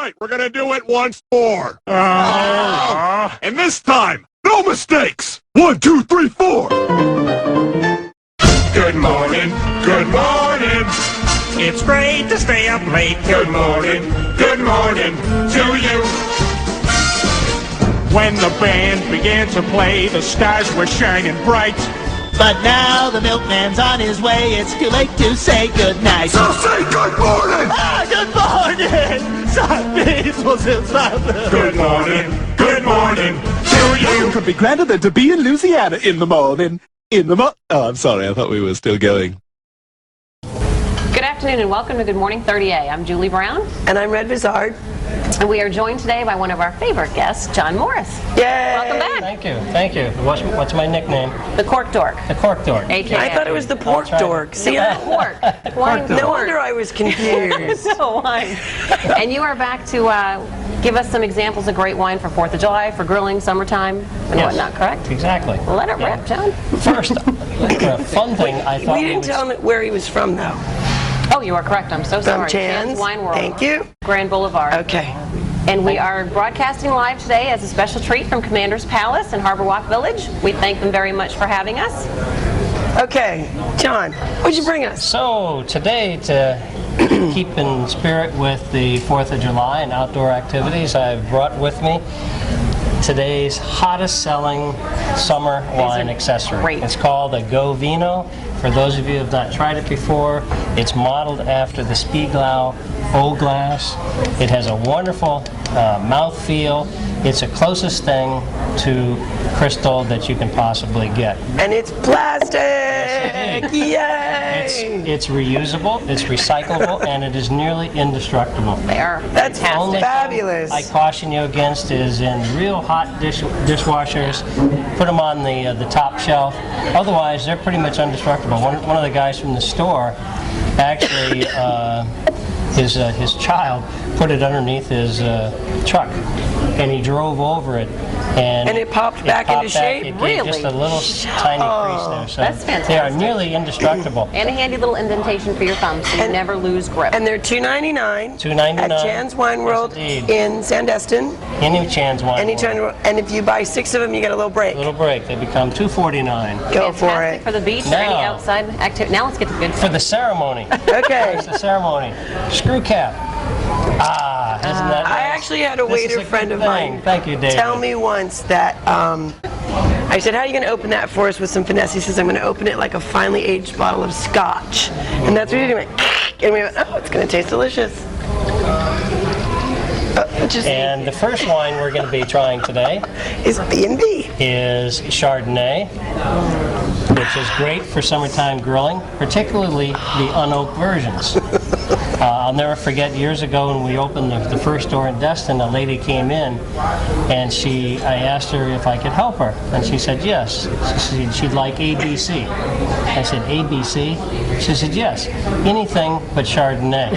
right, we're gonna do it once more. And this time, no mistakes. 1, 2, 3, 4. Good morning, good morning. It's great to stay up late. Good morning to you. When the band began to play, the stars were shining bright. But now the milkman's on his way. It's too late to say goodnight. So say good morning. Good morning. Good morning to you. Nothing could be grander than to be in Louisiana in the morning. Oh, I'm sorry. I thought we were still going. Good afternoon and welcome to Good Morning 30A. I'm Julie Brown. And I'm Red Vizard. And we are joined today by one of our favorite guests, John Morris. Yay! Welcome back. Thank you. What's my nickname? The Cork Dork. The Cork Dork. AKA. I thought it was the pork dork. See, Pork. Wine no dork. wonder I was confused. No wine. And you are back to give us some examples of great wine for 4th of July, for grilling, summertime, and whatnot, correct? Exactly. Let it rip, John. First, a fun thing I thought We didn't tell him where he was from, though. Oh, you are correct. I'm so sorry. From Chan's Wine World. Thank you. Grand Boulevard. Okay. And we are broadcasting live today as a special treat from Commander's Palace in Harbor Walk Village. We thank them very much for having us. Okay, John, what'd you bring us? So today, to keep in spirit with the 4th of July and outdoor activities, I've brought with me today's hottest selling summer wine accessory. Great. It's called a Go Vino. For those of you who have not tried it before, it's modeled after the Spiegelau Old Glass. It has a wonderful mouthfeel. It's the closest thing to crystal that you can possibly get. And it's plastic! Yes, Yay! It's reusable, it's recyclable, and it is nearly indestructible. They are That's fantastic. Only fabulous. thing I caution you against is in real hot dishwashers, put them on the top shelf. Otherwise, they're pretty much indestructible. One of the guys from the store actually, his child put it underneath his truck, and he drove over it. And it popped back into shape? It gave Really? just a little tiny crease there. So That's fantastic. they are nearly indestructible. And a handy little indentation for your thumb so you never lose grip. And they're $2.99 $2.99 at Chan's Wine World Yes, indeed. in Sandestin. Any Chan's Wine Any World. Chan, and if you buy 6 of them, you get a little break. Little break. They become $2.49 Go for Fantastic it. for the beach or any Now- outside activity. Now let's get to good for stuff. the ceremony. Okay. It's the ceremony. Screw cap. Isn't that nice? I actually had a This is waiter a friend good of thing. mine Thank you, David. tell me once that I said, how are you going to open that for us with some finesse? He says, I'm going to open it like a finely aged bottle of scotch. And that's what he did. And we went, oh, it's going to taste delicious. And the first wine we're going to be trying today Is B&B. is Chardonnay, which is great for summertime grilling, particularly the unoaked versions. I'll never forget years ago when we opened the first store in Destin, a lady came in and I asked her if I could help her. And she said yes. She said she'd like ABC. I said, ABC? She said, yes, anything but Chardonnay.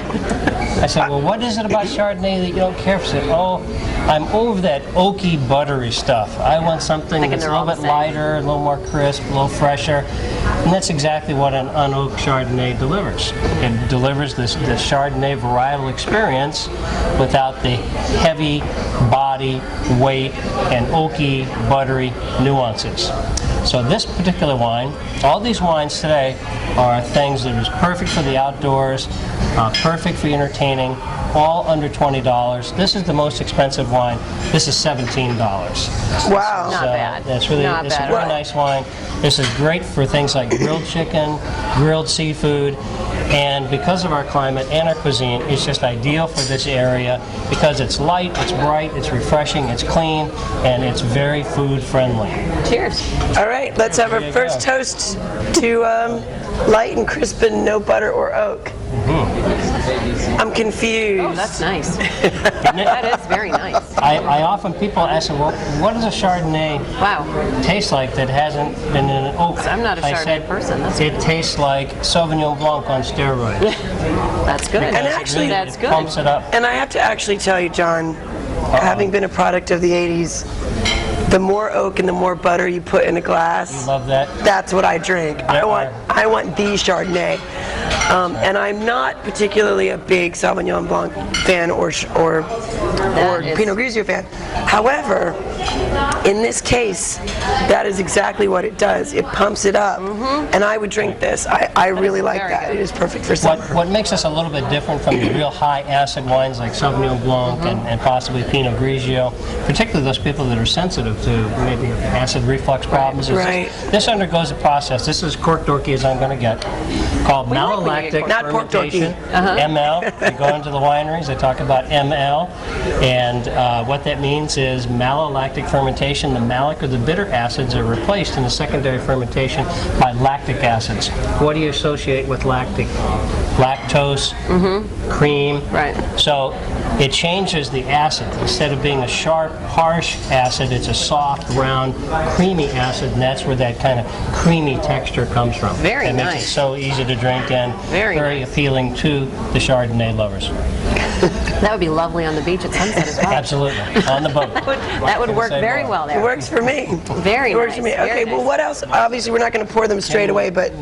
I said, well, what is it about Chardonnay that you don't care for? She said, oh, I'm over that oaky, buttery stuff. I want something Thinking that's a they're all little the bit same. lighter, a little more crisp, a little fresher. And that's exactly what an unoaked Chardonnay delivers. It delivers the Chardonnay varietal experience without the heavy body, weight, and oaky, buttery nuances. So this particular wine, all these wines today are things that is perfect for the outdoors, perfect for entertaining, all under $20. This is the most expensive wine. This is $17. Wow. Not bad. It's really Not it's bad. a very nice wine. This is great for things like grilled chicken, grilled seafood, and because of our climate and our cuisine, it's just ideal for this area because it's light, it's bright, it's refreshing, it's clean, and it's very food friendly. Cheers. All right, let's have our first toast to light and crisp and no butter or oak. I'm confused. Oh, that's nice. That is very nice. I often, people ask me, well, what does a Chardonnay Wow. taste like that hasn't been in an oak? I'm not a I Chardonnay said, person. That's it tastes like Sauvignon Blanc on steroids. That's good. And actually- that's it good. pumps it up. And I have to actually tell you, John, having been a product of the 80s, the more oak and the more butter you put in a glass, Love that. that's what I drink. I want the Chardonnay. And I'm not particularly a big Sauvignon Blanc fan or Pinot Grigio fan. However, in this case, that is exactly what it does. It pumps it up, and I would drink this. I really like that. good. It is perfect for summer. What makes us a little bit different from the real high acid wines like Sauvignon Blanc and possibly Pinot Grigio, particularly those people that are sensitive to maybe acid reflux problems, is this undergoes a process. This is cork dorky as I'm going to get, called malolactic Not pork fermentation, ML. You go into the wineries, they talk about ML, and what that means is malolactic fermentation. The malic or the bitter acids are replaced in the secondary fermentation by lactic acids. What do you associate with lactic? Lactose, cream. Right. So it changes the acid. Instead of being a sharp, harsh acid, it's a soft, round, creamy acid, and that's where that kind of creamy texture comes from. Very It makes nice. it so easy to drink and Very nice. appealing to the Chardonnay lovers. That would be lovely on the beach at sunset as well. Absolutely. On the boat. That would work very well It there. works for me. Very It works nice. for me. Very Okay, nice. well, what else? Obviously, we're not going to pour them straight away, but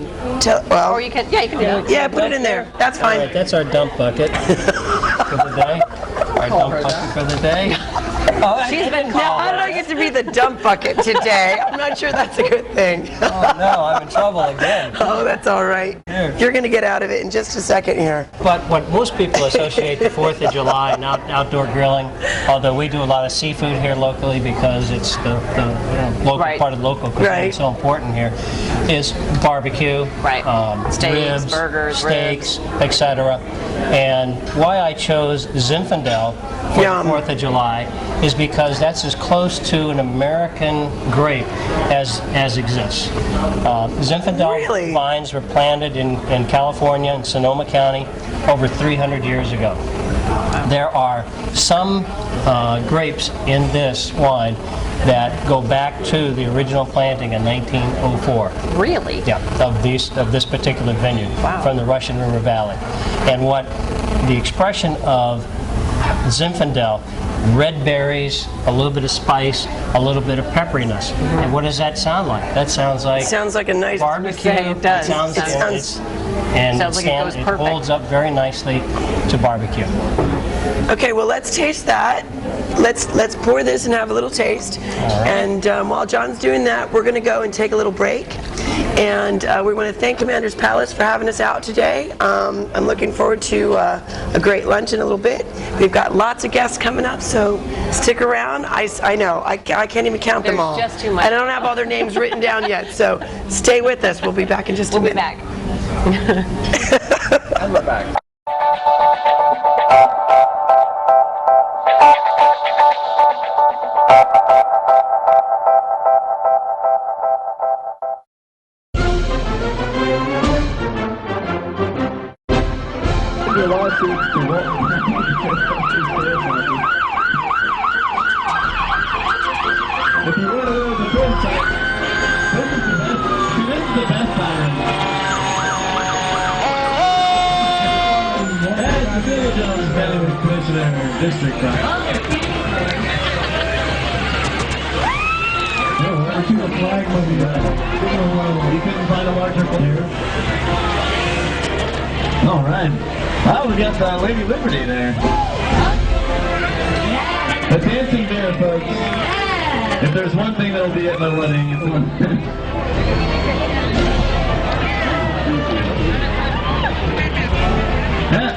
well, Or you can, yeah, you can do it. yeah, put it in there. That's All right, fine. that's our dump bucket for the day. Our dump bucket for the day. Oh, She's been Now, how did I get to be the dump bucket today? I'm not sure that's a good thing. Oh no, I'm in trouble again. Oh, that's all right. Here. You're going to get out of it in just a second here. But what most people associate the 4th of July and outdoor grilling, although we do a lot of seafood here locally because it's the local Right. part of local cuisine, Right. it's so important here, is barbecue, Right. Steaks, ribs, burgers, steaks, etc. And why I chose Zinfandel for Yum. the 4th of July is because that's as close to an American grape as exists. Zinfandel Really? vines were planted in California, in Sonoma County, over 300 years ago. There are some grapes in this wine that go back to the original planting in 1904. Really? Yeah, of this particular vineyard Wow. from the Russian River Valley. And what the expression of Zinfandel, red berries, a little bit of spice, a little bit of pepperiness. And what does that sound like? That sounds like Sounds like a nice barbecue. It does. Sounds It sounds- Sounds like it goes it perfect. holds up very nicely to barbecue. Okay, well, let's taste that. Let's pour this and have a little taste. And while John's doing that, we're going to go and take a little break. And we want to thank Commander's Palace for having us out today. I'm looking forward to a great lunch in a little bit. We've got lots of guests coming up, so stick around. I know, I can't even count them There's all. just too much. And I don't have all their names written down yet, so stay with us. We'll be back in just a We'll be minute. back. If you want to know the good side, this is the best side. That is the Village Jones County Commissioner District Crime. No, we're to a flag movie. You couldn't find a larger player. All right. Well, we got Lady Liberty there. The dancing bear, folks. If there's one thing that'll be at my wedding, it's one.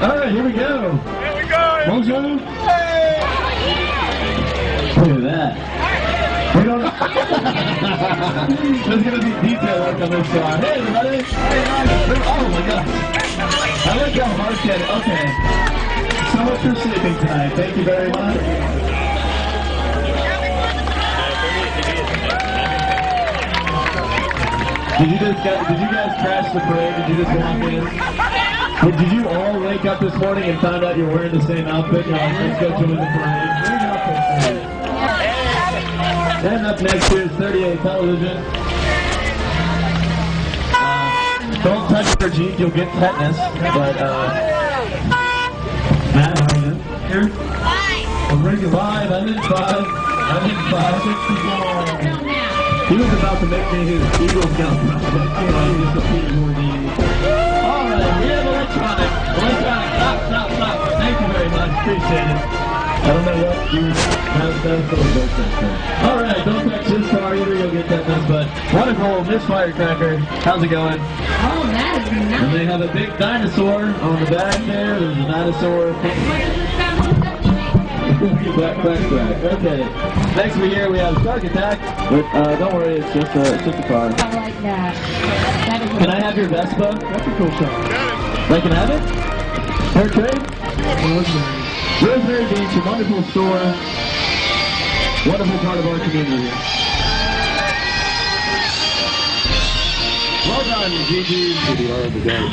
All right, here we go. Here we go. Bonjour. Hey. Look at that. We don't. There's gonna be detail work on this song. Hey, everybody. Hey, oh my God. I like how hard it. Okay. So much for sleeping tonight. Thank you very much. Did you guys crash the parade? Did you just walk in? Did you all wake up this morning and find out you're wearing the same outfit? You're like, let's go join the parade. And up next here is 38 Television. Don't touch your Jeep, you'll get tetanus. But, Matt, how are you? Here? I'm ready to 5, I'm in 5. I'm in 5. 64. He was about to make me his Eagle Scout project. All right, we have Electronic. Stop. Thank you very much. Appreciate it. I don't know what you have done for the business. All right, don't touch this car either. You'll get that done. But wonderful, Miss Firecracker. How's it going? Oh, that is nice. And they have a big dinosaur on the back there. There's a dinosaur. Back. Okay. Next we have Shark Attack. But don't worry, it's just a car. I like that. That is Can I have your Vespa? That's a cool shot. I can have it? Fair trade? Rosemary Beach, a wonderful store. Wonderful part of our community. Well done, GG, to the R of the day.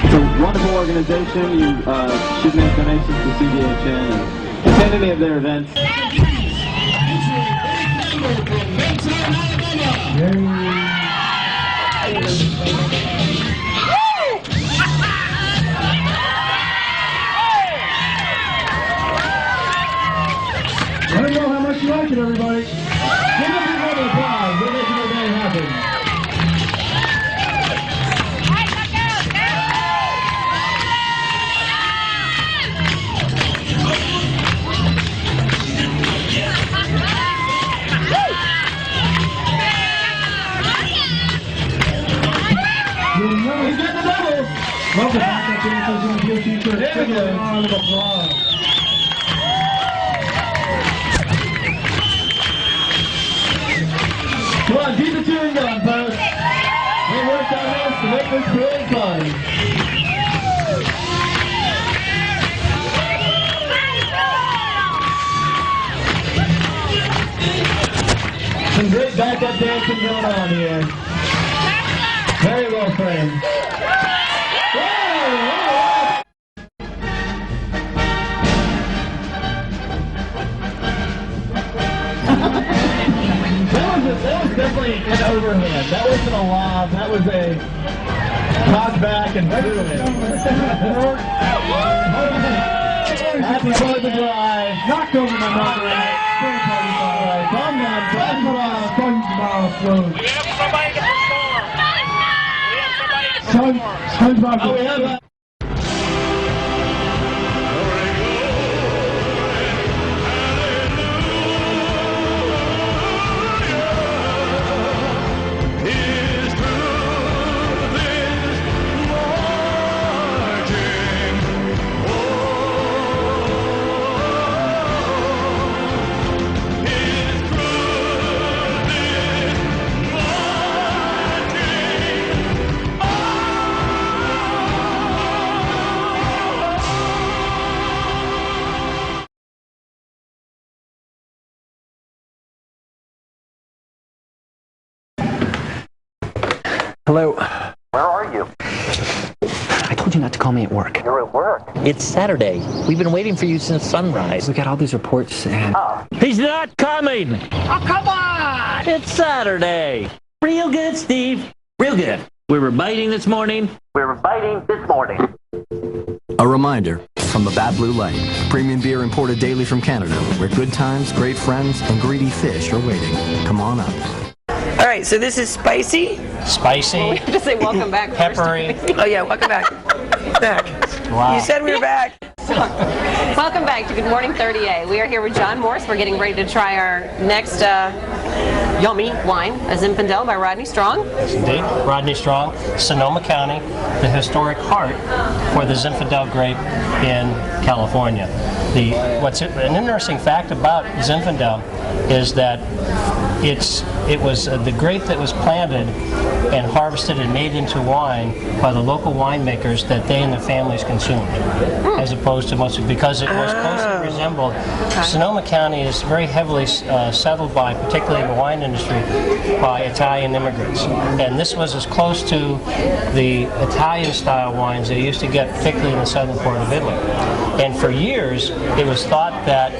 It's a wonderful organization. You should make donations to CDHN and attend any of their events. I don't know how much you like it, everybody. Give them a round of applause. We're making their day happen. He's got the double. Love the backup dancers in the blue t-shirt. There we go. Round of applause. Come on, keep the tune going, folks. We worked on this to make this really fun. Some great backup dancing going on here. Very well framed. That was definitely an overhand. That wasn't a lob. That was a cock back and through it. Happy 4th of July. Knocked over my mother. Calm down. We have somebody to perform. SpongeBob. Oh, we have that. Hello. Where are you? I told you not to call me at work. You're at work. It's Saturday. We've been waiting for you since sunrise. We got all these reports and... He's not coming! Oh, come on! It's Saturday. Real good, Steve. Real good. We were biting this morning. A reminder from the Bad Blue Lane, premium beer imported daily from Canada, where good times, great friends, and greedy fish are waiting. Come on up. All right, so this is spicy. Spicy. We have to say welcome back first. Peppery. Oh yeah, welcome back. Wow. You said we were back. Welcome back to Good Morning 30A. We are here with John Morse. We're getting ready to try our next yummy wine, a Zinfandel by Rodney Strong. Yes, indeed. Rodney Strong, Sonoma County, the historic heart for the Zinfandel grape in California. What's an interesting fact about Zinfandel is that it's it was the grape that was planted and harvested and made into wine by the local winemakers that they and their families consumed, as opposed to most, because it was closely resembled. Sonoma County is very heavily settled by, particularly in the wine industry, by Italian immigrants. And this was as close to the Italian-style wines they used to get, particularly in the southern part of Italy. And for years, it was thought that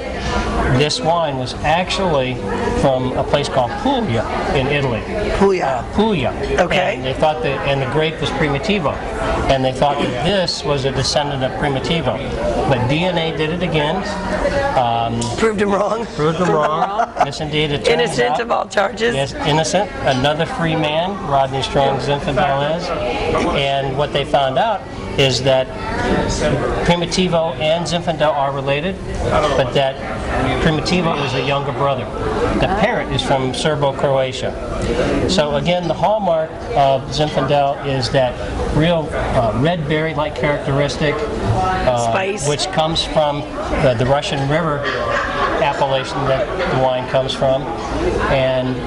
this wine was actually from a place called Puglia in Italy. Puglia. Puglia. Okay. And they thought that, and the grape was Primitivo. And they thought that this was a descendant of Primitivo. But DNA did it again. Proved him wrong. Proved them wrong. Yes, indeed. It turns Innocent out, of all charges. Yes, innocent. Another free man, Rodney Strong Zinfandel is. And what they found out is that Primitivo and Zinfandel are related, but that Primitivo is the younger brother. The parent is from Serbo-Croatia. So again, the hallmark of Zinfandel is that real red berry-like characteristic, Spice. which comes from the Russian River appellation that the wine comes from, and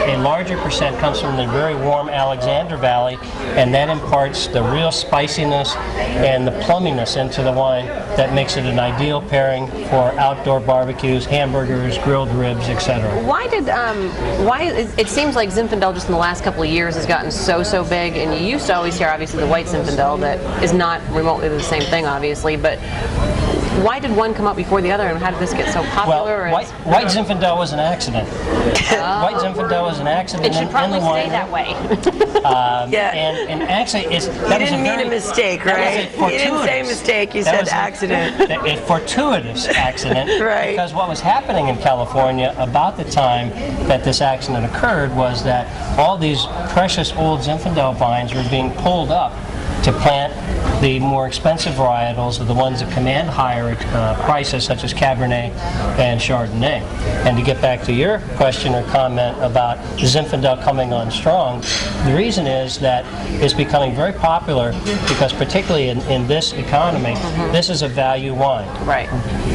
a larger percent comes from the very warm Alexander Valley, and that imparts the real spiciness and the plumminess into the wine that makes it an ideal pairing for outdoor barbecues, hamburgers, grilled ribs, etc. Why it seems like Zinfandel just in the last couple of years has gotten so big, and you used to always hear obviously the white Zinfandel that is not remotely the same thing obviously, but why did one come up before the other, and how did this get so popular? Well, white Zinfandel was an accident. White Zinfandel was an accident. It should probably stay that way. Yeah. And actually, You didn't mean a mistake, right? You didn't say mistake, you said accident. A fortuitous accident. Right. Because what was happening in California about the time that this accident occurred was that all these precious old Zinfandel vines were being pulled up to plant the more expensive varietals, are the ones that command higher prices, such as Cabernet and Chardonnay. And to get back to your question or comment about the Zinfandel coming on strong, the reason is that it's becoming very popular because particularly in this economy, this is a value wine. Right.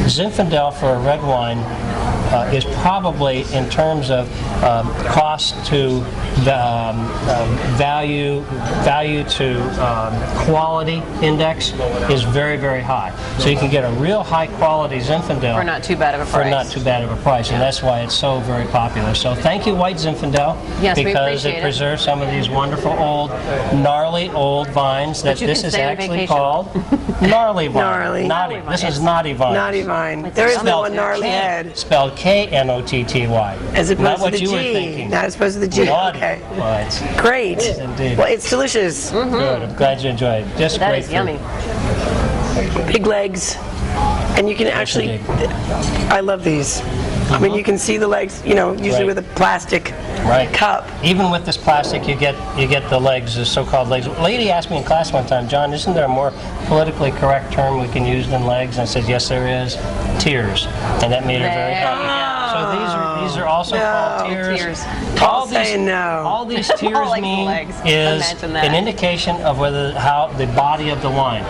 Zinfandel for a red wine is probably, in terms of cost to value to quality index, is very high. So you can get a real high quality Zinfandel For not too bad of a price. For not too bad of a price, and that's why it's so very popular. So thank you, White Zinfandel, Yes, we because appreciate it it. preserves some of these wonderful old, gnarly old vines that you this can is stay on actually vacation. called gnarly vine. Gnarly. Naughty. This is naughty vine. Naughty vine. There is no one gnarly head. Spelled K-N-O-T-T-Y. As opposed Not to what the you were G. thinking. Not as opposed to the G. Naughty Okay. vines. Great. Yes, indeed. Well, it's delicious. Good. I'm glad you enjoyed it. Just That great is food. yummy. Big legs. And you can actually, indeed. I love these. I mean, you can see the legs, you know, usually Right. with a plastic Right. cup. Even with this plastic, you get the legs, the so-called legs. A lady asked me in class one time, John, isn't there a more politically correct term we can use than legs? And I said, yes, there is. Tears. And that made her very happy. So these are also called tears. Tears. I'll say no. All these tears like the mean legs. is Imagine that. an indication of how the body of the wine.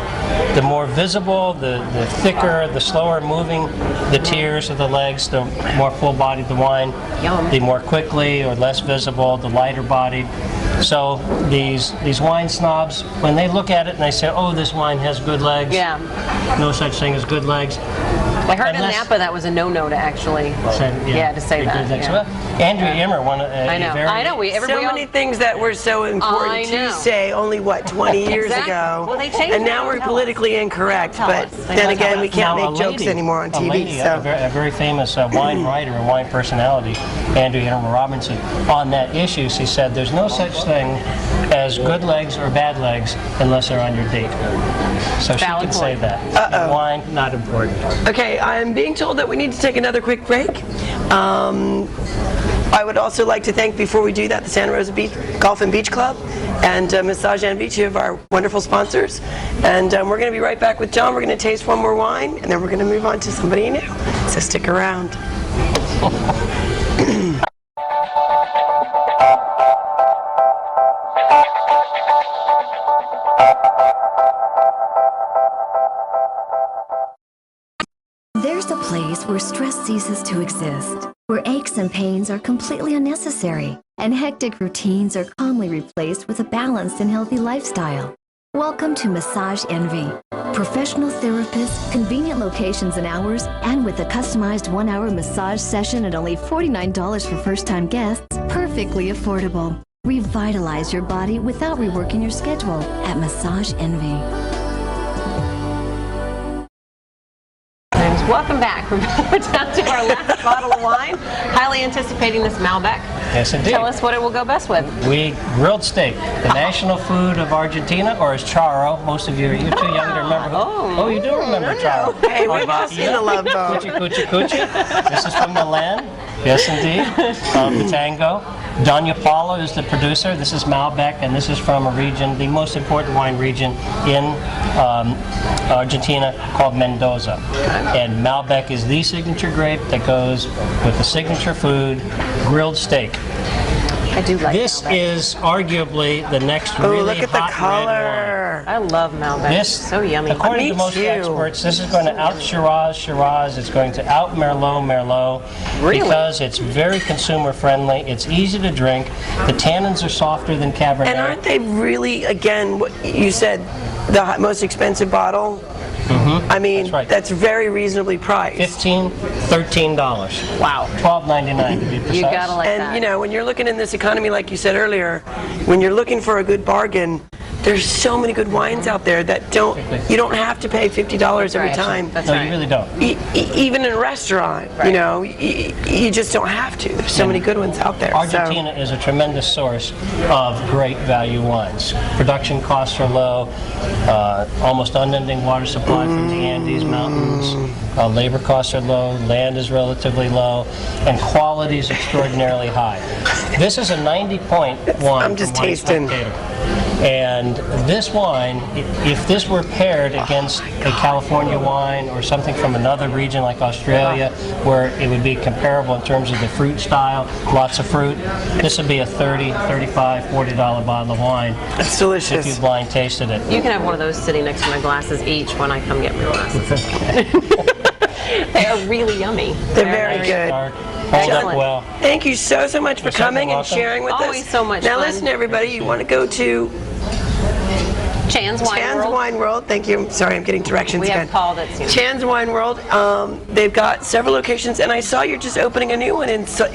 The more visible, the thicker, the slower moving the tears of the legs, the more full-bodied the wine. Yum. The more quickly or less visible, the lighter bodied. So these wine snobs, when they look at it and they say, oh, this wine has good legs. Yeah. No such thing as good legs. I heard Unless- in Napa that was a no-no to actually, to say that. Good legs. yeah. Well, Andrew Immer, I know. I know. So many things that were so important I to know. say only, 20 years Exactly. ago? Well, they changed and it. now we're Tell politically incorrect, Tell but us. then again, we can't Now, make jokes anymore on TV. A lady, so. a very famous wine writer and wine personality, Andrea Immer Robinson, on that issue, she said, there's no such thing as good legs or bad legs unless they're on your date. So she Valid can say point. that. Wine, not important. Okay, I'm being told that we need to take another quick break. I would also like to thank, before we do that, the Santa Rosa Beach Golf and Beach Club and Massage and Beach, of our wonderful sponsors. And we're going to be right back with John. We're going to taste one more wine, and then we're going to move on to somebody new. So stick around. There's a place where stress ceases to exist. where aches and pains are completely unnecessary, and hectic routines are calmly replaced with a balanced and healthy lifestyle. Welcome to Massage Envy. Professional therapists, convenient locations and hours, and with a customized 1-hour massage session at only $49 for first-time guests, perfectly affordable. Revitalize your body without reworking your schedule at Massage Envy. Welcome back. We're down to our last bottle of wine. Highly anticipating this Malbec. Yes, indeed. Tell us what it will go best with. Grilled steak, the national food of Argentina, or as charro. Most of you're too young to remember. Oh, you do remember charro. Hey, we've all seen the Love Boat. Cuchi. This is from Milan. Yes, indeed. The tango. Doña Paula is the producer. This is Malbec, and this is from a region, the most important wine region in Argentina, called Mendoza. And Malbec is the signature grape that goes with the signature food, grilled steak. I do like this. Malbec. Is arguably the next really look at the hot color. red wine. I love Malbec. This, so yummy. according to most experts, this is going to out Shiraz. It's going to out Merlot. Really? Because it's very consumer friendly. It's easy to drink. The tannins are softer than Cabernet. And aren't they really, again, what you said, the most expensive bottle? Mm-hmm. I mean, that's very reasonably priced. $13. Wow. $12.99 to be precise. You gotta like and that. you know, when you're looking in this economy, like you said earlier, when you're looking for a good bargain, there's so many good wines out there that you don't have to pay $50 every time. That's No, right. you really don't. Even in a restaurant, you know, you just don't have to. There's so many good ones out there. Argentina is a tremendous source of great value wines. Production costs are low, almost unending water supply from the Andes Mountains. Labor costs are low, land is relatively low, and quality is extraordinarily high. This is a 90-point wine. I'm just tasting. And this wine, if this were paired against a California wine or something from another region like Australia, where it would be comparable in terms of the fruit style, lots of fruit, this would be a $30, $35, $40 bottle of wine. It's delicious. If you blind tasted it. You can have one of those sitting next to my glasses each when I come get my glasses. They are really yummy. They're very good. Hold up well. Thank you so much for You're so coming and welcome. sharing with us. Always so much Now fun. listen, everybody, you want to go to Chan's Wine World. Thank you. Sorry, I'm getting directions We again. have Paul that's Chan's Wine World. They've got several locations, and I saw you're just opening a new one in Fort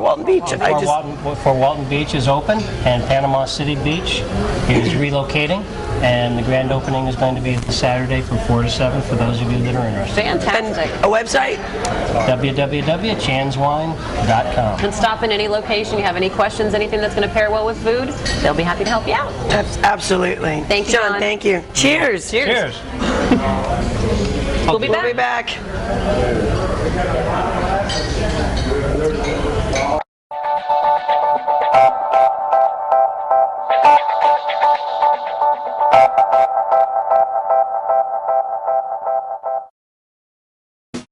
Walton Beach. Fort Walton Beach is open, and Panama City Beach is relocating, and the grand opening is going to be Saturday from 4 to 7 for those of you that are interested. fantastic. A website? www.chanswine.com. And stop in any location. You have any questions, anything that's going to pair well with food, they'll be happy to help you out. Absolutely. Thank you, John. Thank you. Cheers. Cheers. We'll be back. We'll be back.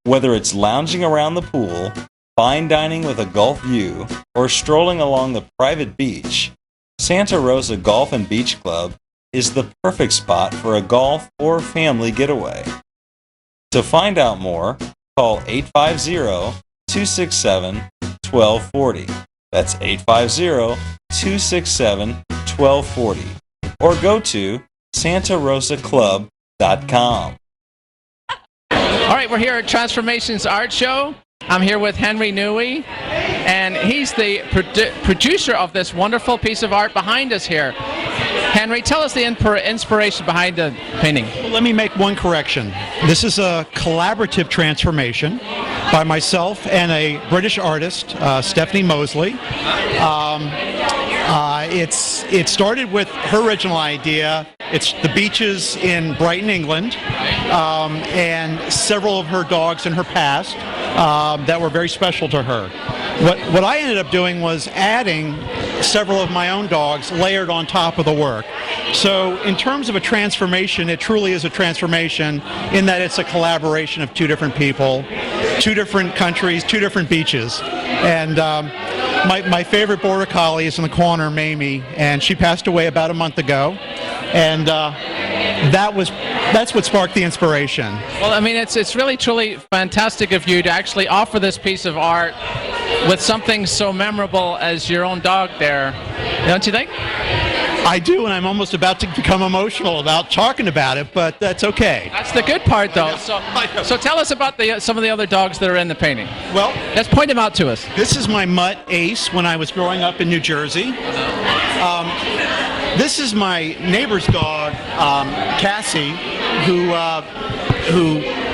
Whether it's lounging around the pool, fine dining with a Gulf view, or strolling along the private beach, Santa Rosa Golf and Beach Club is the perfect spot for a golf or family getaway. To find out more, call 850-267-1240. That's 850-267-1240. Or go to santarosaclub.com. All right, we're here at Transformations Art Show. I'm here with Henry Newey, and he's the producer of this wonderful piece of art behind us here. Henry, tell us the inspiration behind the painting. Well, let me make one correction. This is a collaborative transformation by myself and a British artist, Stephanie Mosley. It started with her original idea. It's the beaches in Brighton, England, and several of her dogs in her past that were very special to her. What I ended up doing was adding several of my own dogs layered on top of the work. So in terms of a transformation, it truly is a transformation in that it's a collaboration of two different people, two different countries, two different beaches. And my favorite border collie is in the corner, Mamie, and she passed away about a month ago. And that's what sparked the inspiration. Well, I mean, it's really truly fantastic of you to actually offer this piece of art with something so memorable as your own dog there, don't you think? I do, and I'm almost about to become emotional about talking about it, but that's okay. That's the good part, though. So tell us about some of the other dogs that are in the painting. Well, let's point them out to us. This is my mutt Ace when I was growing up in New Jersey. This is my neighbor's dog, Cassie, who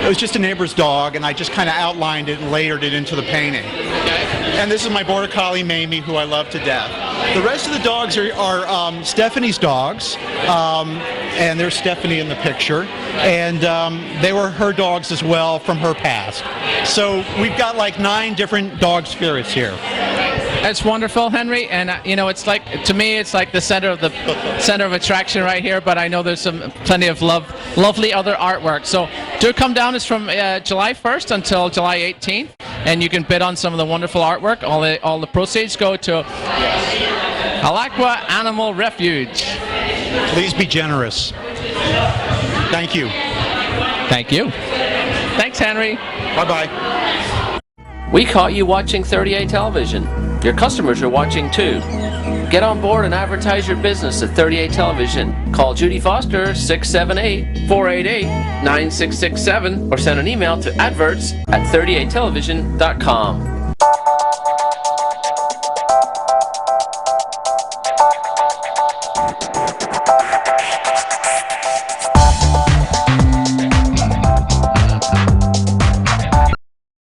it was just a neighbor's dog, and I just kind of outlined it and layered it into the painting. And this is my Border Collie, Mamie, who I love to death. The rest of the dogs are Stephanie's dogs, and there's Stephanie in the picture. And they were her dogs as well from her past. So we've got like 9 different dog spirits here. That's wonderful, Henry, and you know, it's like, to me, it's like the center of attraction right here. But I know there's plenty of lovely other artwork. So do come down. It's from July 1st until July 18th, and you can bid on some of the wonderful artwork. All the proceeds go to Alaqua Animal Refuge. Please be generous. Thank you. Thank you. Thanks, Henry. Bye-bye. We caught you watching 30A Television. Your customers are watching too. Get on board and advertise your business at 30A Television. Call Judy Foster 678-488-9667 or send an email to adverts@30atelevision.com.